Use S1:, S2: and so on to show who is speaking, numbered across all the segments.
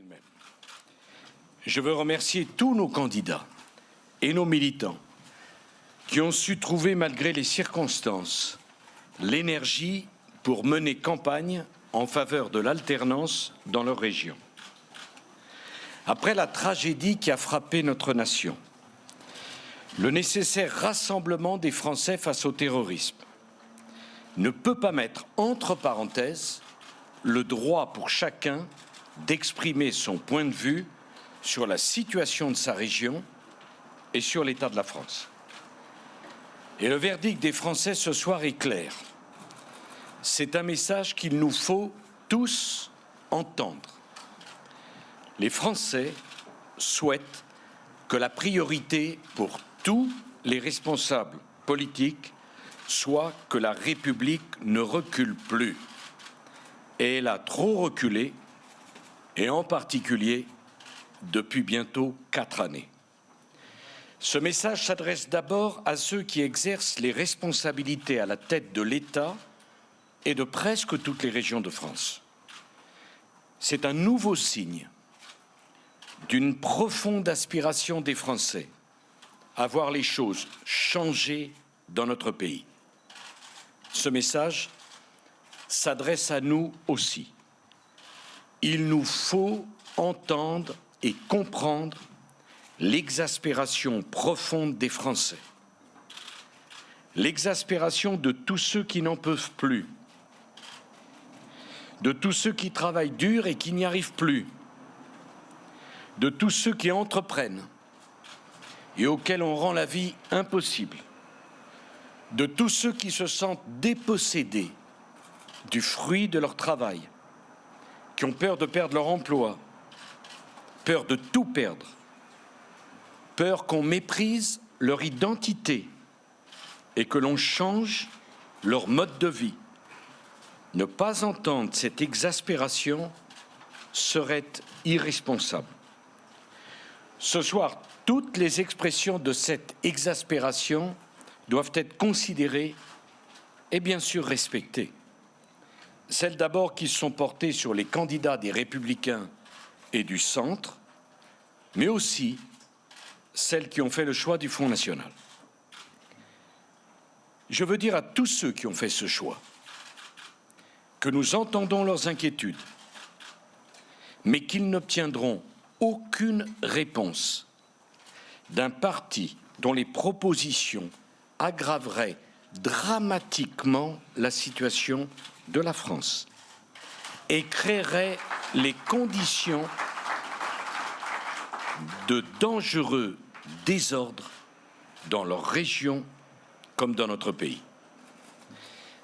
S1: elle-même. Je veux remercier tous nos candidats et nos militants qui ont su trouver, malgré les circonstances, l'énergie pour mener campagne en faveur de l'alternance dans leur région. Après la tragédie qui a frappé notre nation, le nécessaire rassemblement des Français face au terrorisme ne peut pas mettre entre parenthèses le droit pour chacun d'exprimer son point de vue sur la situation de sa région et sur l'état de la France. Et le verdict des Français ce soir est clair. C'est un message qu'il nous faut tous entendre. Les Français souhaitent que la priorité pour tous les responsables politiques soit que la République ne recule plus. Et elle a trop reculé, et en particulier depuis bientôt 4 années. Ce message s'adresse d'abord à ceux qui exercent les responsabilités à la tête de l'État et de presque toutes les régions de France. C'est un nouveau signe d'une profonde aspiration des Français à voir les choses changer dans notre pays. Ce message s'adresse à nous aussi. Il nous faut entendre et comprendre l'exaspération profonde des Français, l'exaspération de tous ceux qui n'en peuvent plus, de tous ceux qui travaillent dur et qui n'y arrivent plus, de tous ceux qui entreprennent et auxquels on rend la vie impossible, de tous ceux qui se sentent dépossédés du fruit de leur travail, qui ont peur de perdre leur emploi, peur de tout perdre, peur qu'on méprise leur identité et que l'on change leur mode de vie. Ne pas entendre cette exaspération serait irresponsable. Ce soir, toutes les expressions de cette exaspération doivent être considérées et bien sûr respectées. Celles d'abord qui sont portées sur les candidats des Républicains et du centre, mais aussi celles qui ont fait le choix du Front national. Je veux dire à tous ceux qui ont fait ce choix que nous entendons leurs inquiétudes, mais qu'ils n'obtiendront aucune réponse d'un parti dont les propositions aggraveraient dramatiquement la situation de la France et créeraient les conditions de dangereux désordres dans leur région comme dans notre pays.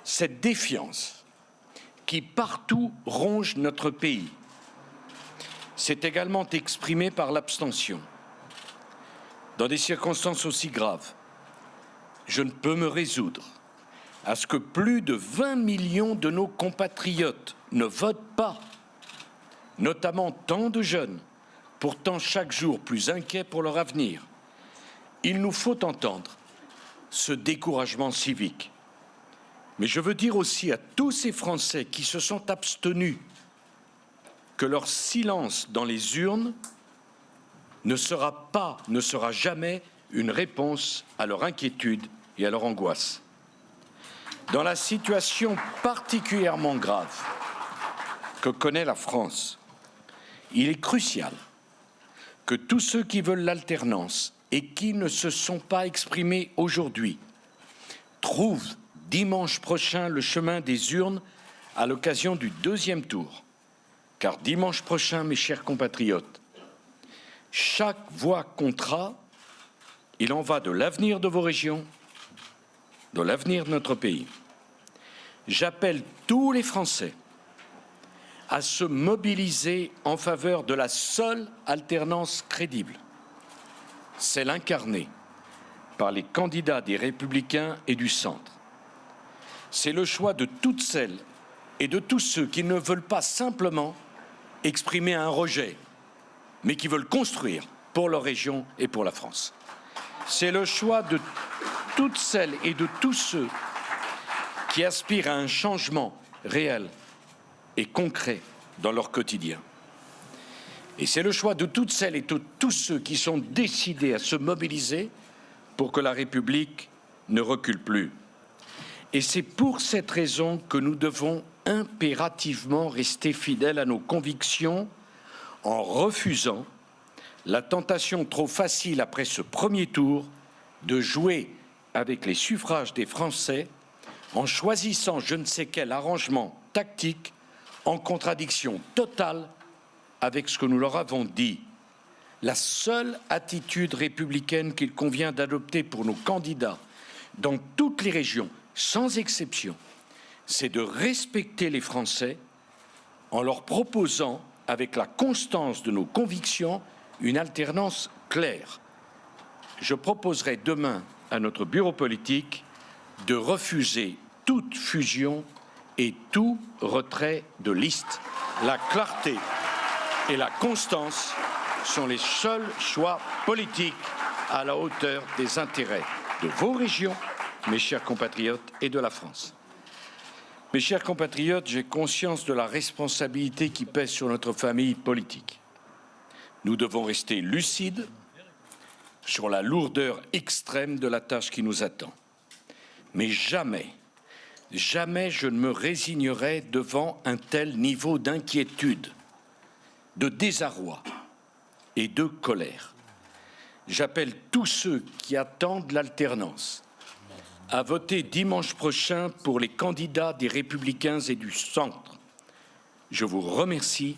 S1: Cette défiance qui partout ronge notre pays s'est également exprimée par l'abstention. Dans des circonstances aussi graves, je ne peux me résoudre à ce que plus de 20 millions de nos compatriotes ne votent pas, notamment tant de jeunes, pourtant chaque jour plus inquiets pour leur avenir. Il nous faut entendre ce découragement civique. Mais je veux dire aussi à tous ces Français qui se sont abstenus que leur silence dans les urnes ne sera jamais une réponse à leur inquiétude et à leur angoisse. Dans la situation particulièrement grave que connaît la France, il est crucial que tous ceux qui veulent l'alternance et qui ne se sont pas exprimés aujourd'hui trouvent dimanche prochain le chemin des urnes à l'occasion du 2e tour. Car dimanche prochain, mes chers compatriotes, chaque voix comptera. Il en va de l'avenir de vos régions, de l'avenir de notre pays. J'appelle tous les Français à se mobiliser en faveur de la seule alternance crédible, celle incarnée par les candidats des Républicains et du centre. C'est le choix de toutes celles et de tous ceux qui ne veulent pas simplement exprimer un rejet, mais qui veulent construire pour leur région et pour la France. C'est le choix de toutes celles et de tous ceux qui aspirent à un changement réel et concret dans leur quotidien. Et c'est le choix de toutes celles et de tous ceux qui sont décidés à se mobiliser pour que la République ne recule plus. Et c'est pour cette raison que nous devons impérativement rester fidèles à nos convictions en refusant la tentation trop facile après ce premier tour de jouer avec les suffrages des Français en choisissant je ne sais quel arrangement tactique en contradiction totale avec ce que nous leur avons dit. La seule attitude républicaine qu'il convient d'adopter pour nos candidats dans toutes les régions, sans exception, c'est de respecter les Français en leur proposant, avec la constance de nos convictions, une alternance claire. Je proposerai demain à notre bureau politique de refuser toute fusion et tout retrait de liste. La clarté et la constance sont les seuls choix politiques à la hauteur des intérêts de vos régions, mes chers compatriotes, et de la France. Mes chers compatriotes, j'ai conscience de la responsabilité qui pèse sur notre famille politique. Nous devons rester lucides sur la lourdeur extrême de la tâche qui nous attend. Mais jamais, jamais je ne me résignerai devant un tel niveau d'inquiétude, de désarroi et de colère. J'appelle tous ceux qui attendent l'alternance à voter dimanche prochain pour les candidats des Républicains et du Centre. Je vous remercie